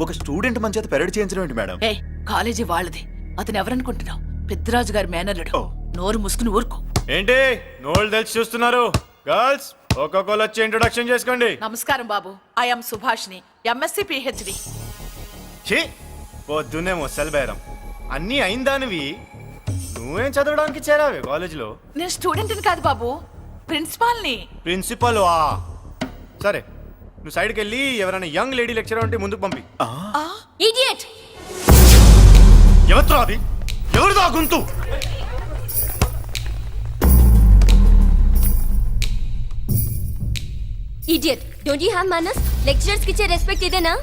ఒక స్టూడెంట్ మన చేత పెరడ్ చేయించడం ఏంటి మేడం? ఏ కాలేజీ వాళ్ళది. అతను ఎవరనుకుంటున్నావు? పెద్దరాజు గారి మేనల్లుడు. నోరు ముసుకుని ఊరుకో. ఏంటి నోళ్ళు తెచ్చి చూస్తున్నారు? గర్ల్స్ ఒక్కొక్కరు వచ్చి ఇంట్రొడక్షన్ చేసుకోండి. నమస్కారం బాబు. ఐఎమ్ సుభాష్ని, ఎంఎస్సి పిహెచ్డి. పొద్దున్నే ముసలి బేరం అన్నీ అయిందానివి. నువ్వేం చదవడానికి చేరావే కాలేజీలో? నేను స్టూడెంట్ని కాదు బాబు, ప్రిన్సిపాల్ని. ప్రిన్సిపల్ సరే, నువ్వు సైడ్కి వెళ్ళి ఎవరైనా యంగ్ లేడీ లెక్చరర్ ఉంటే ముందుకు పంపి. ఇడియట్! ఎవరితో అది? ఎవరిదో ఆ గొంతు? ఇడియట్! డోంట్ యు హావ్ మనస్? లెక్చరర్స్ కి ఇచ్చే రెస్పెక్ట్ ఇదేనా?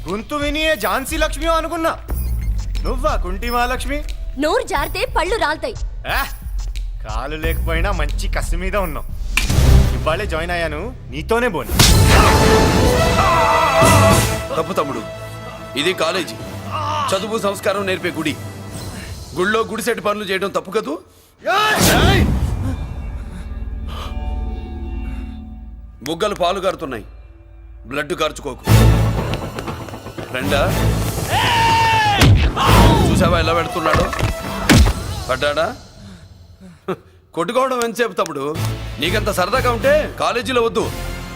గొంతు విని ఝాన్సీ లక్ష్మి అనుకున్నా. నువ్వా కుంటి మహాలక్ష్మి? నోరు జారితే పళ్ళు రాల్తాయి. కాలు లేకపోయినా మంచి కసి మీద ఉన్నావు. ఇవాళే జాయిన్ అయ్యాను, నీతోనే బోని. తప్పు తమ్ముడు, ఇది కాలేజీ, చదువు సంస్కారం నేర్పే గుడి. గుళ్ళో గుడిసెట్ పనులు చేయడం తప్పు కదూ? బుగ్గలు పాలు కారుతున్నాయి, బ్లడ్ కార్చుకోకు. ఫ్రెండా, చూసావా ఎలా పెడుతున్నాడు? పడ్డాడా? కొట్టుకోవడం ఎంతసేపు తమ్ముడు? నీకంత సరదాగా ఉంటే కాలేజీలో వద్దు.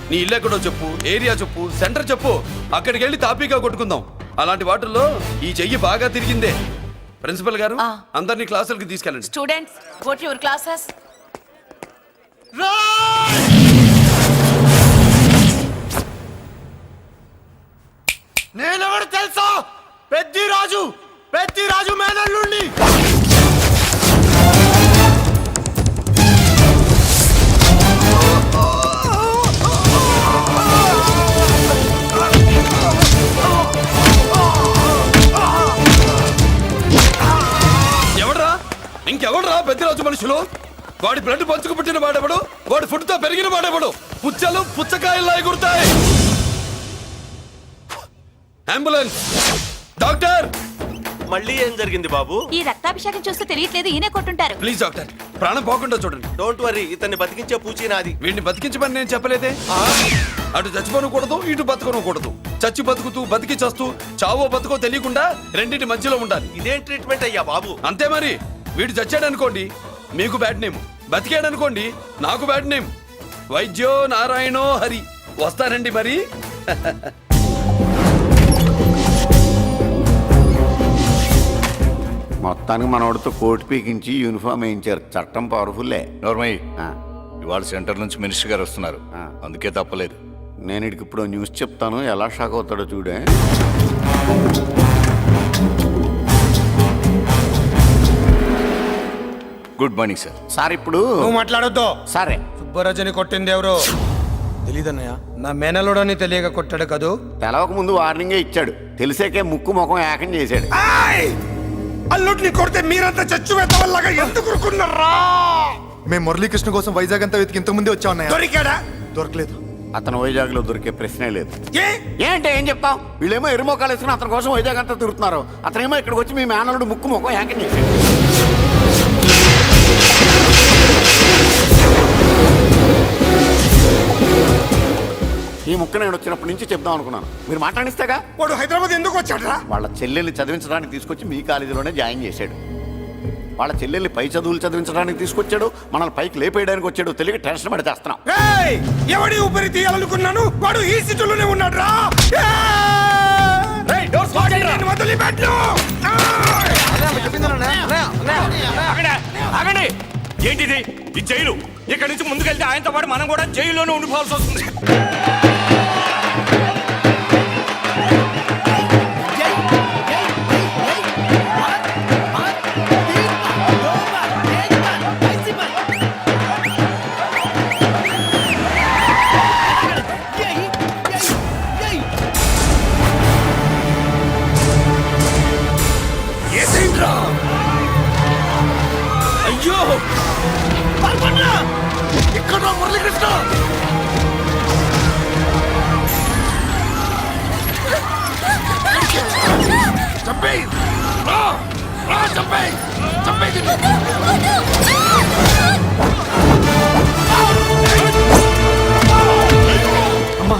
నీ ఇల్లు ఎక్కడో చెప్పు, ఏరియా చెప్పు, సెంటర్ చెప్పు, అక్కడికి వెళ్ళి తాపీగా కొట్టుకుందాం. అలాంటి వాటిల్లో ఈ చెయ్యి బాగా తిరిగిందే. ప్రిన్సిపల్ గారు, అందరినీ క్లాసులకి తీసుకెళ్ళండి. Students, go to your classes. నేనెవరు తెలుసా? పెద్దిరాజు మేనల్లుండి. ఇంకెవడరా పెద్దరాజు మనుషులు? వాడి బ్లడ్ పంచుకు పుట్టిన వాడెవడు? వాడి ఫుడ్తో పెరిగిన వాడెవడు? పుచ్చలు పుచ్చకాయల్లా ఎగురుతాయి. అంబులెన్స్! డాక్టర్! మళ్ళీ ఏం జరిగింది బాబు? ఈ రక్తాభిషేకం చూస్తే తెలియట్లేదు, ఈయనే కొట్టుంటారు. ప్లీజ్ డాక్టర్, ప్రాణం పోకుండా చూడండి. డోంట్ వరీ, ఇతన్ని బతికించే పూచి నాది. వీడిని బతికించమని నేను చెప్పలేదే. అటు చచ్చిపోనకూడదు, ఇటు బతకనకూడదు. చచ్చి బతుకుతూ, బతికి చస్తూ, చావో బతుకో తెలియకుండా రెండింటి మధ్యలో ఉండాలి. ఇదేం ట్రీట్మెంట్ అయ్యా బాబు? అంతే మరి. వీడు చచ్చాడనుకోండి, మీకు బ్యాడ్ నేమ్. బతికాడనుకోండి, నాకు బ్యాడ్ నేమ్. వైద్యో నారాయణో హరి. వస్తారండి మరి. మొత్తానికి మనోడితో కోట్ పీకించి యూనిఫామ్ వేయించారు. చట్టం పవర్ఫుల్లే. నోర్మయ్య, ఇవాళ సెంటర్ నుంచి మినిస్టర్ గారు వస్తున్నారు, అందుకే తప్పలేదు. నేను ఇడికి ఇప్పుడు న్యూస్ చెప్తాను, ఎలా షాక్ అవుతాడో చూడే. Good morning sir. సార్ ఇప్పుడు నువ్వు మాట్లాడొద్దు. సరే, సుబ్బరాజుని కొట్టింది ఎవరు? తెలీదన్నయ్య. నా మేనలోడని తెలియక కొట్టాడు కదూ. తెలవక ముందు వార్నింగే ఇచ్చాడు, తెలిసాకే ముక్కు ముఖం ఏకం చేశాడు. అల్లుడిని కొడితే మీరంతా చచ్చు వెతవల్లాగా ఎందుకు ఊరుకున్నారా? మేము మురళీకృష్ణ కోసం వైజాగ్ అంతా వెతికి ఇంతకు ముందే వచ్చా ఉన్నాయా? దొరికాడా? దొరకలేదు. అతను వైజాగ్ లో దొరికే ప్రశ్నే లేదు. ఏ ఏంటే ఏం చెప్తావు? వీళ్ళేమో ఎరుమొక్కలు వేసుకుని అతని కోసం వైజాగ్ అంతా తిరుగుతున్నారు. అతనేమో ఇక్కడికి వచ్చి మీ మేనలుడు ముక్కు ముఖం ఏకం చేశాడు. ఈ ముక్క నేను వచ్చినప్పటి నుంచి చెప్దాం అనుకున్నాను, మీరు మాట్లాడిస్తేగా. వాడు హైదరాబాద్ ఎందుకు వచ్చాడరా? వాళ్ళ చెల్లెల్ని చదివించడానికి తీసుకొచ్చి మీ కాలేజీలోనే జాయిన్ చేశాడు. వాళ్ళ చెల్లెల్ని పై చదువులు చదివించడానికి తీసుకొచ్చాడు, మనల్ని పైకి లేపేయడానికి వచ్చాడు. తెలియక టెన్షన్ పడి చేస్తున్నాం. ఎవడి ఊపిరి తీయాలనుకున్నాను, వాడు ఈ సిటీలోనే ఉన్నాడు రా. ఏంటిది? ఈ జైలు. ఇక్కడి నుంచి ముందుకెళ్తే ఆయనతో పాటు మనం కూడా జైల్లోనే ఉండిపోవాల్సి వస్తుంది. అయ్యో, ఇక్కడ మురళీకృష్ణ. చంపేయ్, చంపేయ్, చంపేయ్. అమ్మా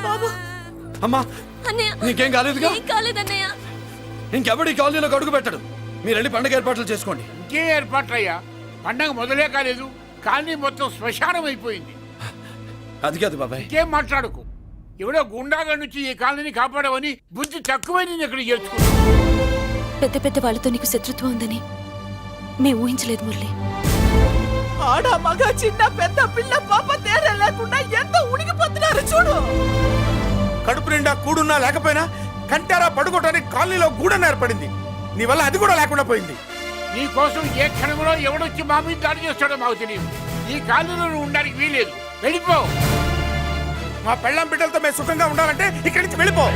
బాబుల్ని అమ్మా అన్నయ్య నీకేం కాలేదుగా ఏం కాలేదన్నయ్య. ఇంకెవడి కాలనీలో అడుగు పెట్టడు. మీరు వెళ్ళి పండగ ఏర్పాట్లు చేసుకోండి. ఇంకే ఏర్పాట్లయ్యా, పండగ మొదలే కాలేదు, కానీ మొత్తం శ్మశానం అయిపోయింది. అది కాదు బాబాయ్. ఇంకేం మాట్లాడుకు. ఎవడో గుండాగా నుంచి ఈ కాలనీని కాపాడవని బుద్ధి తక్కువై నేను ఇక్కడ చేర్చుకున్నా. పెద్ద పెద్ద వాళ్ళతో నీకు శత్రుత్వం ఉందని మేము ఊహించలేదు మురళి. ఆడ మగ చిన్న పెద్ద పిల్ల పాప తేడా లేకుండా ఎంత ఉనికిపోతున్నారు చూడు. కడుపు నిండా కూడున్నా లేకపోయినా కంటారా పడుకోవటానికి కాలనీలో గూడెం ఏర్పడింది. నీ వల్ల అది కూడా లేకుండా పోయింది. నీ కోసం ఏ క్షణంలో ఎవడొచ్చి మా మీద దాడి చేస్తాడో మాకు తెలియదు. ఈ కాలనీలో నువ్వు ఉండడానికి వీలేదు. వెళ్ళిపో. మా పెళ్ళాం బిడ్డలతో మేము సుఖంగా ఉండాలంటే ఇక్కడి నుంచి వెళ్ళిపో.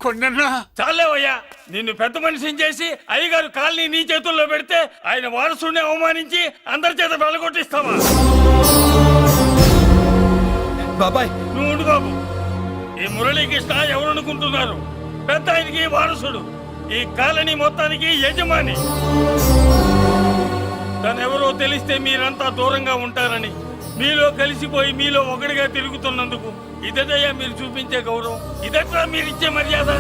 కొండన్నా చాలేవయ్యా, నిన్ను పెద్ద మనిషిని చేసి అయ్యగారు కాలనీ నీ చేతుల్లో పెడితే ఆయన వారసుని అవమానించి అందరి చేత వెళ్ళగొట్టిస్తావా? బాబాయ్ నువ్వు ఉండు బాబు. ఈ మురళీకృష్ణ ఎవరనుకుంటున్నారు? పెద్ద ఆయనకి వారసుడు, ఈ కాలనీ మొత్తానికి యజమాని. తనెవరో తెలిస్తే మీరంతా దూరంగా ఉంటారని మీలో కలిసిపోయి మీలో ఒకటిగా తిరుగుతున్నందుకు ఇదటయ్యా మీరు చూపించే గౌరవం, ఇదట్లా మీరిచ్చే మర్యాద.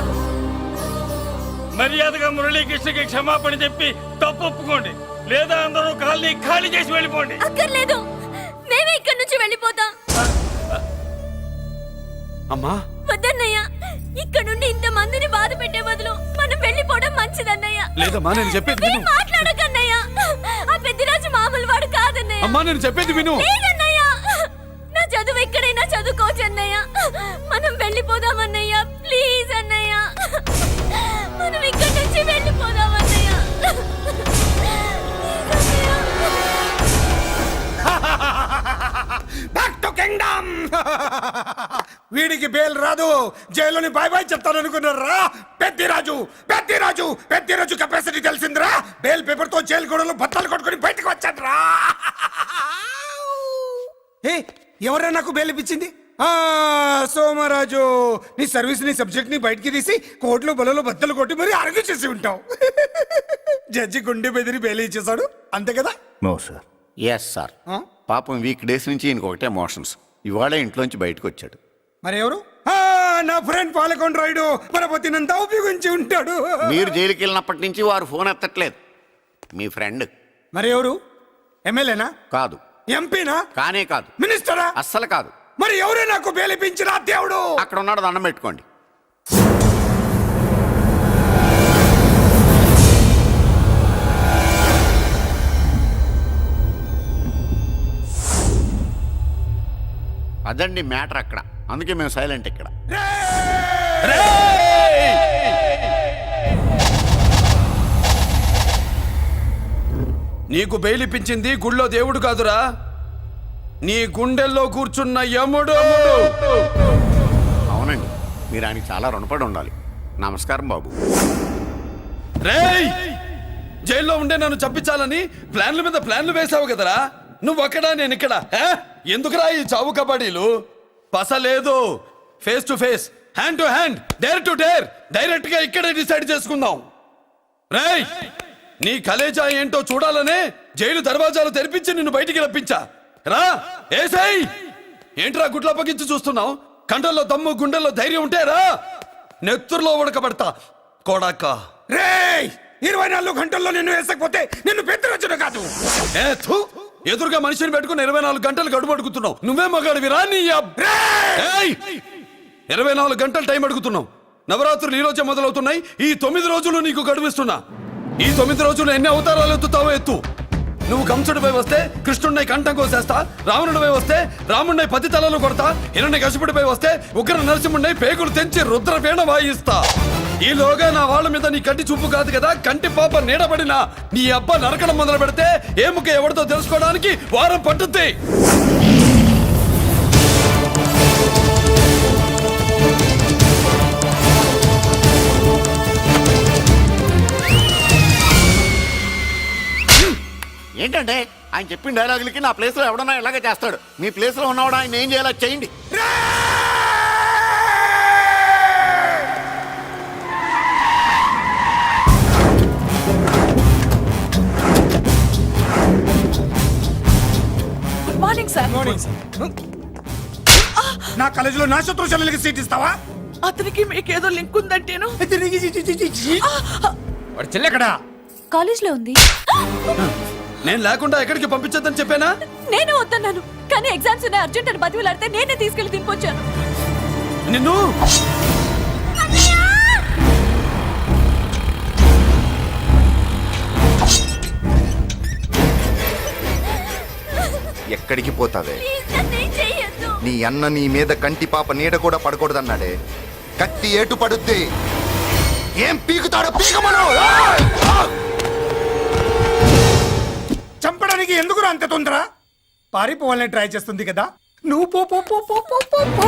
మర్యాదగా మురళీకృష్ణకి క్షమాపణ చెప్పి తప్పు ఒప్పుకోండి, లేదా అందరూ కాలనీ ఖాళీ చేసి వెళ్ళిపోండి. అక్కర్లేదు, మేమే ఇక్కడి నుంచి వెళ్ళిపోతాం. అమ్మా వద్దన్నయ్య, ఇక్కడ నుండి ఇంత మందిని బాధ పెట్టే బదులు మనం వెళ్ళిపోవడం మంచిదన్నయ్య. లేదమ్మా, నేను చెప్పేది విను. మాట్లాడకన్నయ్య, ఆ పెద్దిరాజు మామూలు వాడు కాదన్నయ్య. అమ్మా నేను చెప్పేది విను. లేదన్నయ్య, నా చదువు ఎక్కడైనా చదువుకోవచ్చు అన్నయ్య. మనం వెళ్ళిపోదామన్నయ్య, ప్లీజ్ అన్నయ్య. మనం ఇక్కడి నుంచి వెళ్ళిపోదామన్నయ్య. Back to kingdom. వీడికి బెయిల్ రాదు, జైల్లోని బాయ్ బాయ్ చెప్తాను అనుకున్నారా? పెద్దిరాజు పెద్దిరాజు పెద్దిరాజు కెపాసిటీ తెలిసిందిరా. బెయిల్ పేపర్ తో జైలు గోడలు బట్టలు కొట్టుకుని బయటకు వచ్చాడ్రా. ఏ ఎవరా నాకు బెయిల్ ఇప్పించింది? సోమరాజు, నీ సర్వీస్ నీ సబ్జెక్ట్ ని బయటికి తీసి కోర్టులో బలలో బద్దలు కొట్టి మరి అరుగు చేసి ఉంటావు. జడ్జి గుండె బెదిరి బెయిల్ ఇచ్చేసాడు, అంతే కదా? No sir. Yes sir. పాపం వీక్ డేస్ నుంచి ఈయనకు ఒకటే మోషన్స్. ఇవాళ ఇంట్లోంచి బయటకు వచ్చాడు. మరి ఎవరు? నా ఫ్రెండ్ పాలకొండ రాయుడు పరపతినంతా ఉపయోగించి ఉంటాడు. మీరు జైలుకి వెళ్ళినప్పటి నుంచి వారు ఫోన్ ఎత్తట్లేదు. మీ ఫ్రెండ్. మరి ఎవరు? ఎమ్మెల్యేనా? కాదు. ఎంపీనా? కానే కాదు. మినిస్టరా? అస్సలు కాదు. మరి ఎవరే నాకు బేలిపించిన దేవుడు? అక్కడ ఉన్నాడు, దండం పెట్టుకోండి. అదండి మ్యాటర్ అక్కడ. అందుకే మేము సైలెంట్ ఇక్కడ. నీకు బెయిలిపించింది గుళ్ళో దేవుడు కాదురా, నీ గుండెల్లో కూర్చున్న యముడు. అవునండి, మీరు ఆయనకి చాలా రుణపడి ఉండాలి. నమస్కారం బాబు. రేయ్, జైల్లో ఉండే నన్ను చంపించాలని ప్లాన్ల మీద ప్లాన్లు వేసావు కదరా. నువ్వక్కడా నేను ఇక్కడ. ఎందుకురా ఈ చావు కబడ్డీలు? పసలేదు. Face to face, hand to hand, dare to dare, direct గా ఇక్కడే డిసైడ్ చేసుకుందాం. రేయ్, నీ కలేజా ఏంటో చూడాలనే జైలు దర్వాజాలు తెరిపించి నిన్ను బయటికి రప్పించా. రా ఏసై. ఏంట్రా గుడ్ల పగించి చూస్తున్నావు? కండల్లో దమ్ము గుండెల్లో ధైర్యం ఉంటేరా నెత్తురులో ఉడకబడతా కొడాక. రేయ్ 24 గంటల్లో నిన్ను వేసకపోతే నిన్ను పెద్దరచ్చును కాదు. ఏ థు, ఎదురుగా మనిషిని పెట్టుకుని 24 గంటలు గడుపు అడుగుతున్నావు. నువ్వే మగాడివిరా నీ 24 గంటలు టైం అడుగుతున్నావు. నవరాత్రులు ఈ రోజే మొదలవుతున్నాయి. ఈ 9 రోజులు నీకు గడువిస్తున్నా. ఈ 9 రోజులు ఎన్ని అవతారాలు ఎత్తుతావో ఎత్తు. నువ్వు కంసుడిపై వస్తే కృష్ణుడిని కంఠం కోసేస్తా, రావణుడిపై వస్తే రాముడిని 10 తలలు కొడతా, హిరణ్య కశిపుడిపై వస్తే ఉగ్ర నరసింహుడిని పేగులు తెంచి రుద్రవీణ వాయిస్తా. ఈలోగా నా వాళ్ళ మీద నీ కంటి చూపు కాదు కదా, కంటి పాప నీడబడినా నీ అబ్బ నరకడం మొదలు పెడితే ఏముక ఎవరితో తెలుసుకోవడానికి వారం పట్టుద్ది. ఏంటంటే ఆయన చెప్పిన డైలాగులకి నా ప్లేస్లో ఎవడన్నా ఇలాగే చేస్తాడు. మీ ప్లేస్లో ఉన్నవాడు ఆయన ఏం చేయాలో చేయండి. Good morning sir. నా కాలేజీలో నా శత్రు చెల్లెలకి సీట్ ఇస్తావా? అతనికి మీకేదో లింక్ ఉందంటేను. వాడు చెల్లెక్కడా? కాలేజ్ లో ఉంది. నేను లేకుండా ఎక్కడికి పంపించొద్దని చెప్పానా? నేను వద్దన్నాను, కానీ ఎగ్జామ్స్ ఉన్నాయి అర్జెంట్ అని బతిలాడితే నేనే తీసుకెళ్లి దింపొచ్చాను. నిన్ను ఎక్కడికి పోతావే? ప్లీజ్ నన్ను ఏం చెయ్యొద్దు. నీ అన్న నీ మీద కంటి పాప నీడ కూడా పడకూడదన్నాడే. కత్తి ఏటు పడుద్ది. ఏం పీకుతాడో పీకమను. చంపడానికి ఎందుకు అంత తొందర? పారిపోవాలని ట్రై చేస్తుంది కదా. నువ్వు పో పో పో పో పో పో పో.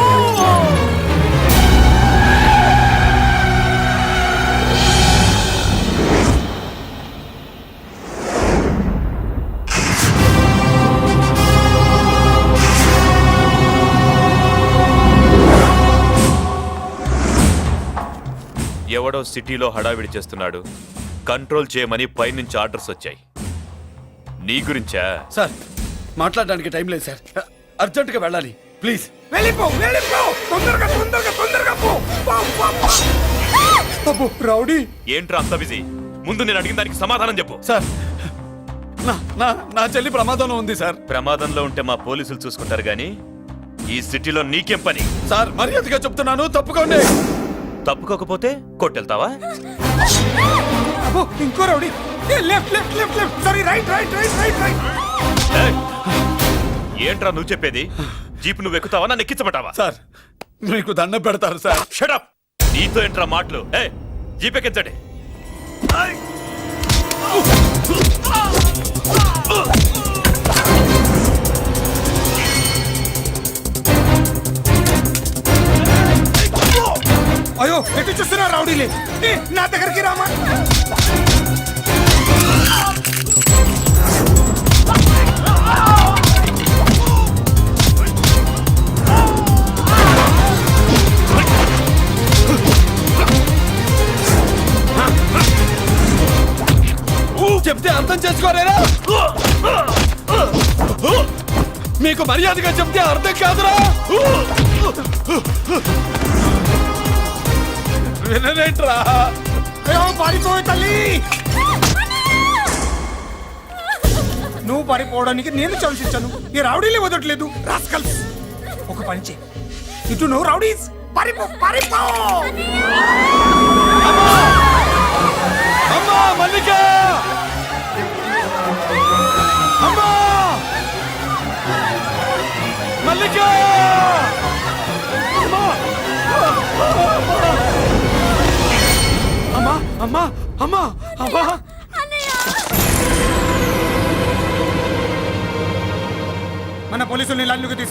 ఎవడో సిటీలో హడావిడి చేస్తున్నాడు, కంట్రోల్ చేయమని పైనుంచి ఆర్డర్స్ వచ్చాయి. నీ గురించా? సార్ మాట్లాడడానికి టైం లేదు సార్, అర్జెంటుగా వెళ్ళాలి ప్లీజ్. వెళ్ళిపో వెళ్ళిపో, తొందరగా తొందరగా తొందరగా పో. పో, పో, పో. అబ్బో, రౌడీ ఏంట్రా అంత బిజీ? ముందు నేను అడిగిన దానికి సమాధానం చెప్పు. సార్ నా చెల్లి ప్రమాదంలో ఉంది సార్. ప్రమాదంలో ఉంటే మా పోలీసులు చూసుకుంటారు గానీ ఈ సిటీలో నీకేం పని? సార్ మర్యాదగా చెప్తున్నాను, తప్పుకోండి. తప్పుకోకపోతే కొట్టెళ్తావా? అబ్బో, ఇంకో rowdy. Left left left left, sorry right right right right right. ఏయ్! ఏంట్రా నువ్వు చెప్పేది? జీప్ నువ్వు ఎక్కుతావా, నన్ను ఎక్కించమంటావా? సార్ మీకు దండం పెడతారు సార్. షటప్! నీతో ఏంట్రా మాటలు? జీప్ ఎక్కించండి. అయ్యో, ఎటు చూస్తున్నా రౌడీలే. నా దగ్గరికి రామా. చెప్తే అర్థం చేసుకోలేరా? మీకు మర్యాదగా చెప్తే అర్థం కాదురా. వినరేంట్రా? పారిపోయి తల్లి. నువ్వు పారిపోవడానికి నేను చంపించాను. ఈ రౌడీలే వదలట్లేదు. రాస్కల్స్, ఒక పని చేయి. ఇటు నువ్వు రౌడీస్ పారిపో పారిపో. అమ్మా మల్లిక! అమ్మా మల్లిక! అమ్మా అమ్మా అమ్మా అమ్మా! మన పోలీసుల్ని లైన్లోకి తీసుకు.